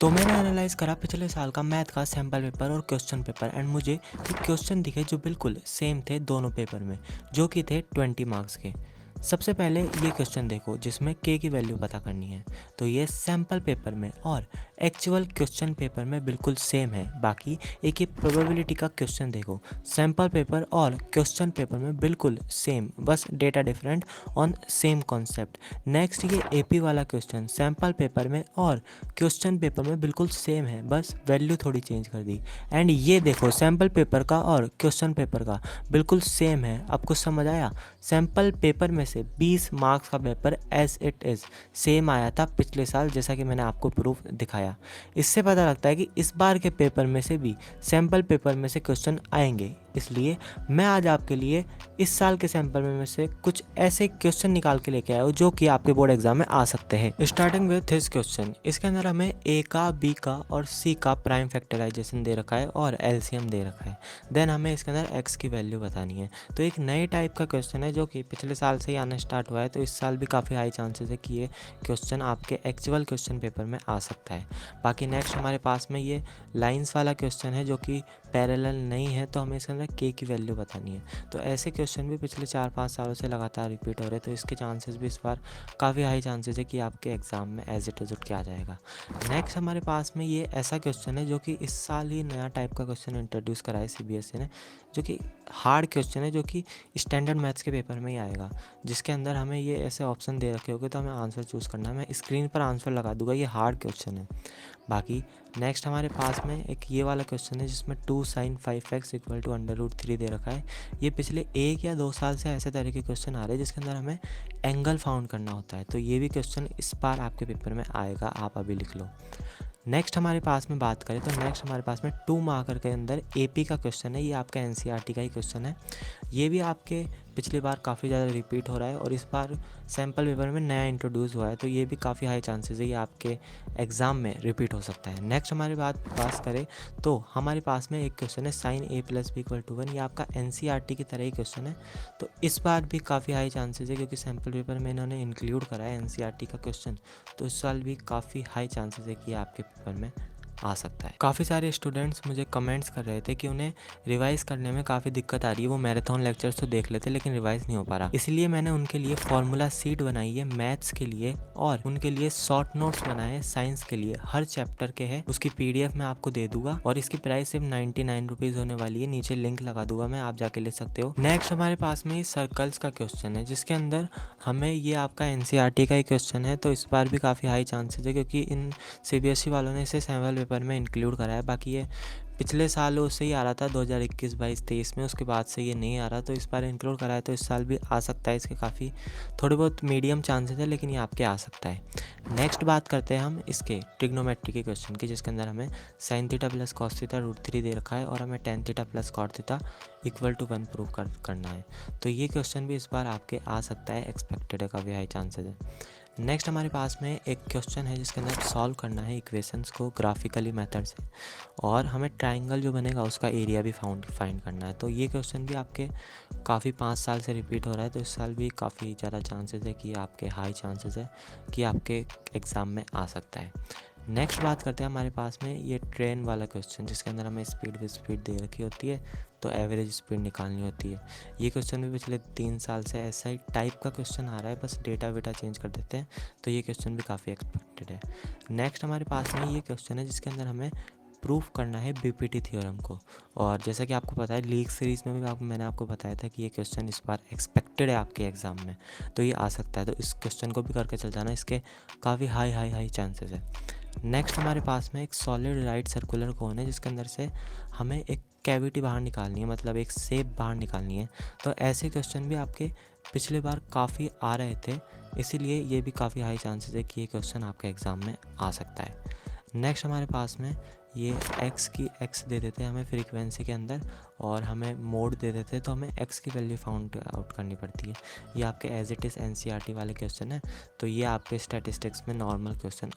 तो मैंने एनालाइज़ करा पिछले साल का मैथ का सैम्पल पेपर और क्वेश्चन पेपर एंड मुझे ये क्वेश्चन दिखे जो बिल्कुल सेम थे दोनों पेपर में, जो कि थे 20 मार्क्स के। सबसे पहले ये क्वेश्चन देखो जिसमें के की वैल्यू पता करनी है। तो ये सैम्पल पेपर में और एक्चुअल क्वेश्चन पेपर में बिल्कुल सेम है। बाकी एक ये प्रोबेबिलिटी का क्वेश्चन देखो, सैम्पल पेपर और क्वेश्चन पेपर में बिल्कुल सेम, बस data different on same concept. Next ये एपी वाला क्वेश्चन सैम्पल पेपर में और क्वेश्चन पेपर में बिल्कुल सेम है, बस वैल्यू थोड़ी चेंज कर दी। एंड ये देखो सैम्पल पेपर का और क्वेश्चन पेपर का बिल्कुल सेम है। आपको समझ आया? सैम्पल पेपर में से 20 मार्क्स का paper as it is same आया था पिछले साल, जैसा कि मैंने आपको प्रूफ दिखाया। इससे पता लगता है कि इस बार के पेपर में से भी सैम्पल पेपर में से क्वेश्चन आएंगे। इसलिए मैं आज आपके लिए इस साल के सैम्पल में से कुछ ऐसे क्वेश्चन निकाल के लेके आया हूँ जो कि आपके बोर्ड एग्जाम में आ सकते हैं। स्टार्टिंग विथ दिस क्वेश्चन, इसके अंदर हमें ए का, बी का और सी का प्राइम फैक्टराइजेशन दे रखा है और एलसीएम दे रखा है। देन हमें इसके अंदर एक्स की वैल्यू बतानी है। तो एक नए टाइप का क्वेश्चन है जो कि पिछले साल से ही आना स्टार्ट हुआ है, तो इस साल भी काफ़ी हाई चांसेस है कि ये क्वेश्चन आपके एक्चुअल क्वेश्चन पेपर में आ सकता है। बाकी नेक्स्ट हमारे पास में ये लाइंस वाला क्वेश्चन है जो कि पैरेलल नहीं है, तो हमें इसके अंदर के की वैल्यू बतानी है। तो ऐसे क्वेश्चन भी पिछले 4-5 सालों से लगातार रिपीट हो रहे हैं, तो इसके चांसेस भी इस बार काफ़ी हाई चांसेस है कि आपके एग्ज़ाम में एज इट इज़ उठ के आ जाएगा। नेक्स्ट हमारे पास में ये ऐसा क्वेश्चन है जो कि इस साल ही नया टाइप का क्वेश्चन इंट्रोड्यूस करा है सीबीएसई ने, जो कि हार्ड क्वेश्चन है, जो कि स्टैंडर्ड मैथ्स के पेपर में ही आएगा, जिसके अंदर हमें ये ऐसे ऑप्शन दे रखे होंगे तो हमें आंसर चूज़ करना है। मैं स्क्रीन पर आंसर लगा दूंगा, ये हार्ड क्वेश्चन है। बाकी नेक्स्ट हमारे पास में एक ये वाला क्वेश्चन है जिसमें 2 sin 5x इक्वल टू √3 दे रखा है। ये पिछले 1 या 2 साल से ऐसे तरह के क्वेश्चन आ रहे हैं जिसके अंदर हमें एंगल फाउंड करना होता है। तो ये भी क्वेश्चन इस बार आपके पेपर में आएगा, आप अभी लिख लो। नेक्स्ट हमारे पास में बात करें तो नेक्स्ट हमारे पास में 2 मार्कर के अंदर एपी का क्वेश्चन है। ये आपका एनसीईआरटी का ही क्वेश्चन है। ये भी आपके पिछली बार काफ़ी ज़्यादा रिपीट हो रहा है और इस बार सैम्पल पेपर में नया इंट्रोड्यूस हुआ है, तो ये भी काफ़ी हाई चांसेस है ये आपके एग्ज़ाम में रिपीट हो सकता है। नेक्स्ट हमारी बात करें तो हमारे पास में एक क्वेश्चन है sine a plus b equal to 1। ये आपका एनसीईआरटी की तरह ही क्वेश्चन है, तो इस बार भी काफ़ी हाई चांसेस है क्योंकि सैम्पल पेपर में इन्होंने इंक्लूड करा है एनसीईआरटी का क्वेश्चन, तो इस साल भी काफ़ी हाई चांसेस है कि आपके पेपर में आ सकता है। काफ़ी सारे स्टूडेंट्स मुझे कमेंट्स कर रहे थे कि उन्हें रिवाइज़ करने में काफ़ी दिक्कत आ रही है, वो मैराथन लेक्चर्स तो देख लेते लेकिन रिवाइज़ नहीं हो पा रहा। इसलिए मैंने उनके लिए फॉर्मूला सीट बनाई है मैथ्स के लिए और उनके लिए शॉर्ट नोट्स बनाए हैं साइंस के लिए, हर चैप्टर के है। उसकी पीडीएफ मैं आपको दे दूंगा और इसकी प्राइस सिर्फ 99 रुपीज़ होने वाली है। नीचे लिंक लगा दूंगा मैं, आप जाके ले सकते हो। नेक्स्ट हमारे पास में सर्कल्स का क्वेश्चन है जिसके अंदर हमें ये आपका एनसीईआरटी का ही क्वेश्चन है, तो इस बार भी काफ़ी हाई चांसेस है क्योंकि इन सीबीएसई वालों ने इसे सैम्पल पेपर में इंक्लूड करा है। बाकी ये पिछले सालों से ही आ रहा था 2021, 22, 23 में, उसके बाद से ये नहीं आ रहा, तो इस बार इंक्लूड करा है तो इस साल भी आ सकता है। इसके काफ़ी थोड़े बहुत मीडियम चांसेस है लेकिन ये आपके आ सकता है। नेक्स्ट बात करते हैं हम इसके ट्रिग्नोमेट्री के क्वेश्चन की, जिसके अंदर हमें sine theta plus cos theta √3 दे रखा है और हमें tan theta plus cot theta equal to 1 prove करना है। तो ये क्वेश्चन भी इस बार आपके आ सकता है, एक्सपेक्टेड है, काफ़ी हाई चांसेस है। नेक्स्ट हमारे पास में एक क्वेश्चन है जिसके अंदर सॉल्व करना है इक्वेशंस को ग्राफिकली मेथड से और हमें ट्राइंगल जो बनेगा उसका एरिया भी फाइंड करना है। तो ये क्वेश्चन भी आपके काफ़ी 5 साल से रिपीट हो रहा है, तो इस साल भी काफ़ी ज़्यादा चांसेस है कि आपके हाई चांसेस है कि आपके एग्ज़ाम में आ सकता है। नेक्स्ट बात करते हैं हमारे पास में ये ट्रेन वाला क्वेश्चन जिसके अंदर हमें स्पीड दे रखी होती है, तो एवरेज स्पीड निकालनी होती है। ये क्वेश्चन भी पिछले 3 साल से ऐसा ही टाइप का क्वेश्चन आ रहा है, बस डेटा वेटा चेंज कर देते हैं, तो ये क्वेश्चन भी काफ़ी एक्सपेक्टेड है। नेक्स्ट हमारे पास में ये क्वेश्चन है जिसके अंदर हमें प्रूफ करना है बीपीटी थ्योरम को, और जैसा कि आपको पता है लीग सीरीज़ में भी मैंने आपको बताया था कि ये क्वेश्चन इस बार एक्सपेक्टेड है आपके एग्ज़ाम में, तो ये आ सकता है। तो इस क्वेश्चन को भी करके चल जाना, इसके काफ़ी हाई चांसेस है। नेक्स्ट हमारे पास में एक सॉलिड राइट सर्कुलर कोन है जिसके अंदर से हमें एक कैविटी बाहर निकालनी है, मतलब एक शेप बाहर निकालनी है। तो ऐसे क्वेश्चन भी आपके पिछले बार काफ़ी आ रहे थे, इसीलिए ये भी काफ़ी हाई चांसेस है कि ये क्वेश्चन आपके एग्ज़ाम में आ सकता है। नेक्स्ट हमारे पास में ये एक्स दे देते हैं हमें फ्रीक्वेंसी के अंदर और हमें मोड दे देते हैं, तो हमें एक्स की वैल्यू फाउंड आउट करनी पड़ती है। ये आपके एज इट इज़ एनसीईआरटी वाले क्वेश्चन है, तो ये आपके स्टैटिस्टिक्स में नॉर्मल क्वेश्चन